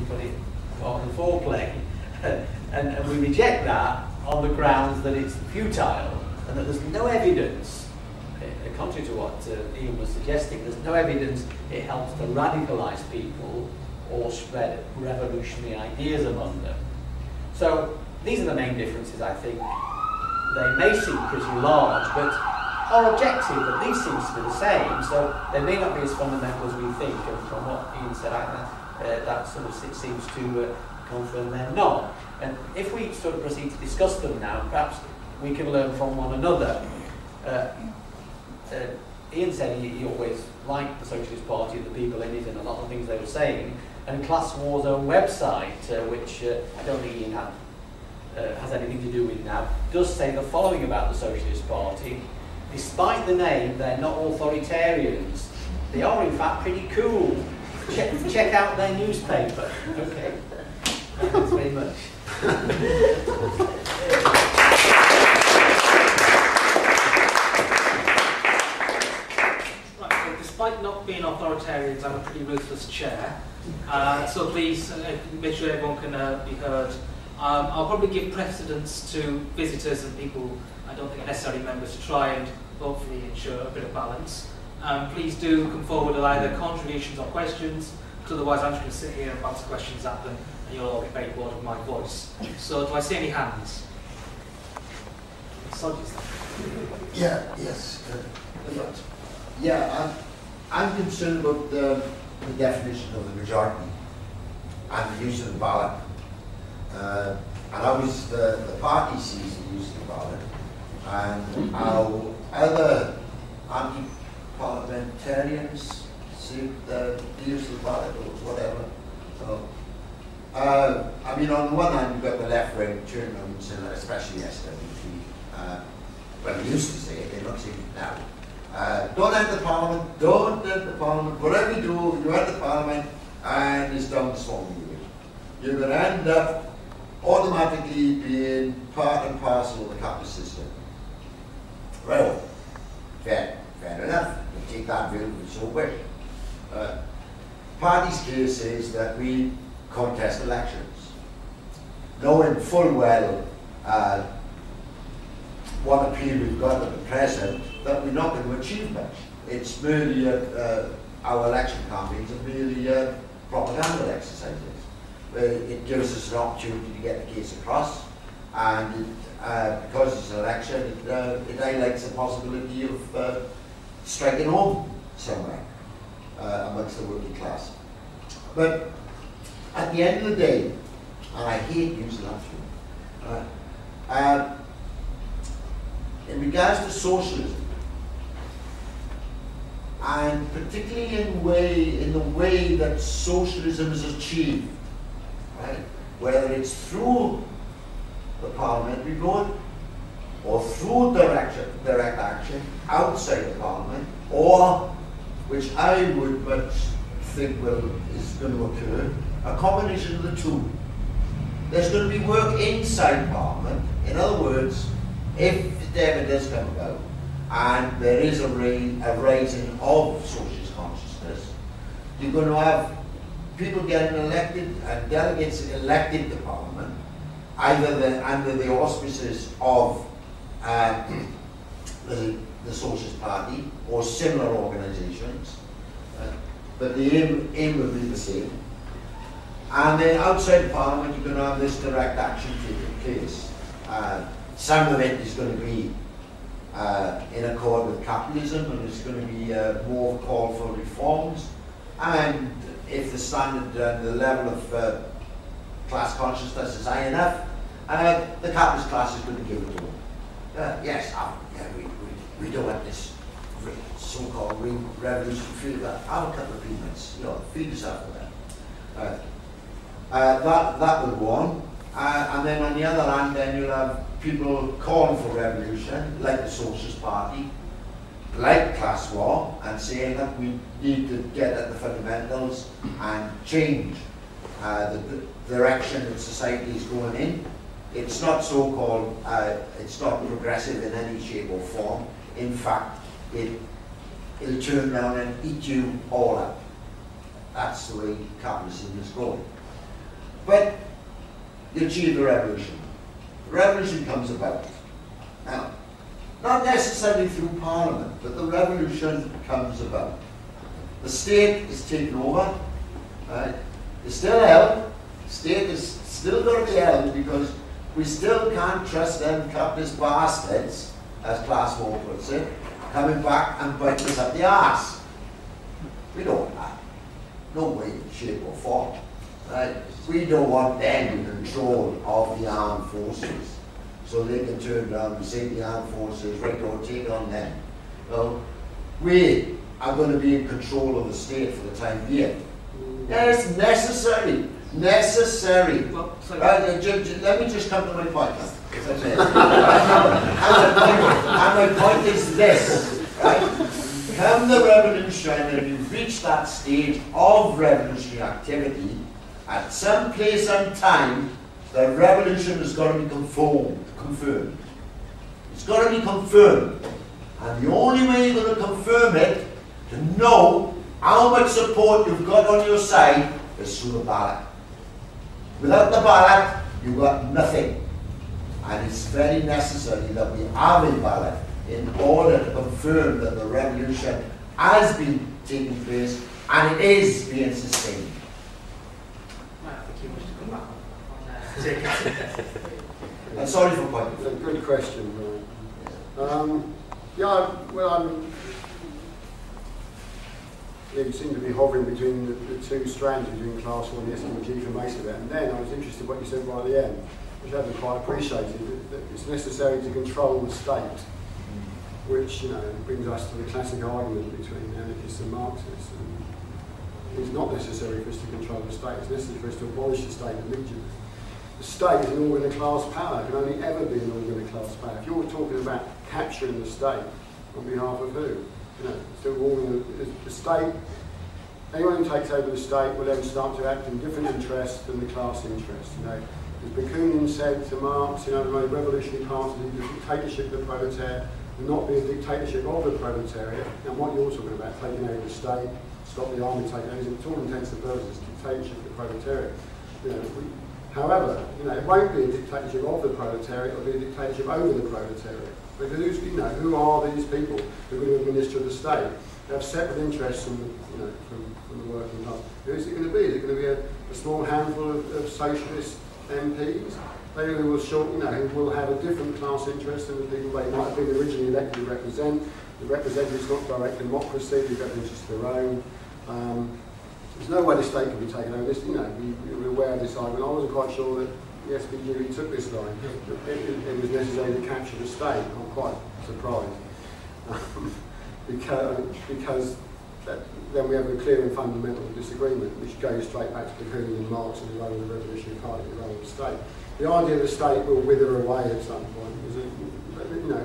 put it, on the foreplay, and we reject that on the grounds that it's futile and that there's no evidence, contrary to what Ian was suggesting, there's no evidence it helps to radicalise people or spread revolutionary ideas among them. So these are the main differences, I think. They may seem pretty large, but are objective, at least seems to be the same, so they may not be as fundamental as we think, and from what Ian said, that sort of seems to confirm they're not. And if we sort of proceed to discuss them now, perhaps we can learn from one another. Ian said he always liked the Socialist Party and the people in it and a lot of things they were saying, and Class War's own website, which I don't think Ian has anything to do with now, does say the following about the Socialist Party. Despite the name, they're not authoritarians. They are in fact pretty cool. Check out their newspaper. Okay. Thanks very much. Right, despite not being authoritarians, I'm a pretty ruthless chair. So please make sure everyone can be heard. I'll probably give precedence to visitors and people I don't think are necessarily members to try and hopefully ensure a bit of balance. Please do come forward with either contributions or questions, because otherwise I'm just going to sit here and bounce questions at them and you'll all get very bored of my voice. So do I see any hands? Yeah, yes. Yeah, I'm concerned about the definition of the majority and the use of the ballot. And how the party sees the use of the ballot, and how other anti-parliamentarians see the use of the ballot or whatever. So, I mean, on the one hand, you've got the left-wing turnouts, especially SWP. Well, they used to say it, they're not saying it now. Don't enter Parliament, don't enter Parliament, whatever you do, you enter Parliament, and it's down to swallowing you. You're going to end up automatically being part and parcel of the capitalist system. Well, fair enough. You take that view if you so wish. Party's case is that we contest elections, knowing full well what appeal we've got at the present, that we're not going to achieve much. It's merely our election campaigns are merely propaganda exercises. It gives us an opportunity to get the case across, and because it's an election, it highlights the possibility of striking home somewhere amongst the working class. But at the end of the day, and I hate using that term, in regards to socialism, and particularly in the way that socialism is achieved, right? Whether it's through the parliamentary vote or through direct action outside the parliament, or, which I would much think is going to occur, a combination of the two. There's going to be work inside Parliament. In other words, if it ever does come about and there is a rising of socialist consciousness, you're going to have people getting elected and delegates elected to Parliament, either under the auspices of the Socialist Party or similar organisations, but the aim will be the same. And then outside of Parliament, you're going to have this direct action taking place. Some of it is going to be in accord with capitalism, and it's going to be more call for reforms. And if the standard and the level of class consciousness is high enough, the capitalist class is going to give it to them. Yes, we don't want this so-called revolution feel that. Have a couple of peanuts, feed yourself with that. That would go on. And then on the other hand, then you'll have people calling for revolution, like the Socialist Party, like class war, and saying that we need to get at the fundamentals and change the direction that society is going in. It's not so-called, it's not progressive in any shape or form. In fact, it'll turn around and eat you all up. That's the way capitalism is going. But you achieve the revolution. The revolution comes about. Now, not necessarily through Parliament, but the revolution comes about. The state is taken over. Right? It's still held. The state is still going to be held because we still can't trust them capitalist bastards, as Class 4 puts it, coming back and biting us up the arse. We don't want that. No way, shape or form. Right? We don't want them in control of the armed forces. So they can turn around and say to the armed forces, right, go take it on them. Well, we are going to be in control of the state for the time being. Yes, necessary. Necessary. Well, let me just come to my point. and my point is this, right? Come the revolution, and you've reached that stage of revolutionary activity, at some place and time, the revolution is going to be confirmed. It's got to be confirmed. And the only way you're going to confirm it, to know how much support you've got on your side, is through the ballot. Without the ballot, you've got nothing. And it's very necessary that we have a ballot in order to confirm that the revolution has been taking place and it is being sustained. I'm sorry for pointing. It's a good question. Yeah, well, you seem to be hovering between the two strands, between Class 1 and the SMG for most of it. And then I was interested in what you said right at the end, which I haven't quite appreciated, that it's necessary to control the state, which, you know, brings us to the classic argument between anarchists and Marxists. And it's not necessary for us to control the state, it's necessary for us to abolish the state immediately. The state is an organ of class power, it can only ever be an organ of class power. If you're talking about capturing the state, on behalf of who? You know, so the state, anyone who takes over the state will then start to act in different interests than the class interests. You know, as Bakunin said to Marx, you know, the revolutionary party, the dictatorship of the proletariat will not be a dictatorship of the proletariat. And what you're talking about, taking over the state, stop the army taking over, to all intents and purposes, dictatorship of the proletariat. You know, however, you know, it won't be a dictatorship of the proletariat, it'll be a dictatorship over the proletariat. Because, you know, who are these people who are going to administer the state? They have separate interests from the, you know, from the working class. Who is it going to be? Is it going to be a small handful of socialist MPs? They will show, you know, who will have a different class interest than the people they might have been originally elected to represent. The representatives not direct democracy, they've got interests of their own. There's no way the state can be taken over. This, you know, we're aware of this argument. I wasn't quite sure that the SPG took this line. It was necessary to capture the state. I'm quite surprised. Because then we have a clear and fundamental disagreement, which goes straight back to Bakunin and Marx and the role of the Revolutionary Party, the role of the state. The idea of the state will wither away at some point. You know,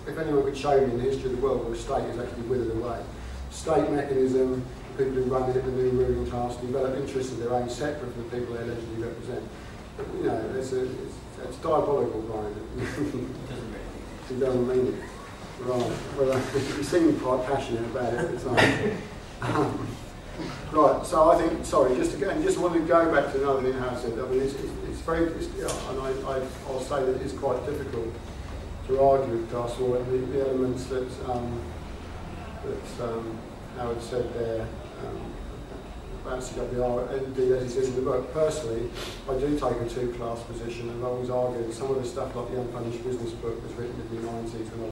if anyone could show me in the history of the world where the state has actually withered away, state mechanism, people who run it, the new ruling class, develop interests of their own separate from the people they allegedly represent. But, you know, it's diabolical, Brian. It doesn't mean it. Right. Well, you seem quite passionate about it at the time. Right. So I think, sorry, just want to go back to another thing Howard said. I mean, it's very, and I'll say that it's quite difficult to argue with Class 4 and the elements that Howard said there. About CWR, indeed, as he says in the book, personally, I do take a two-class position, and I've always argued some of the stuff like the Unpunished Business book was written in the 90s when I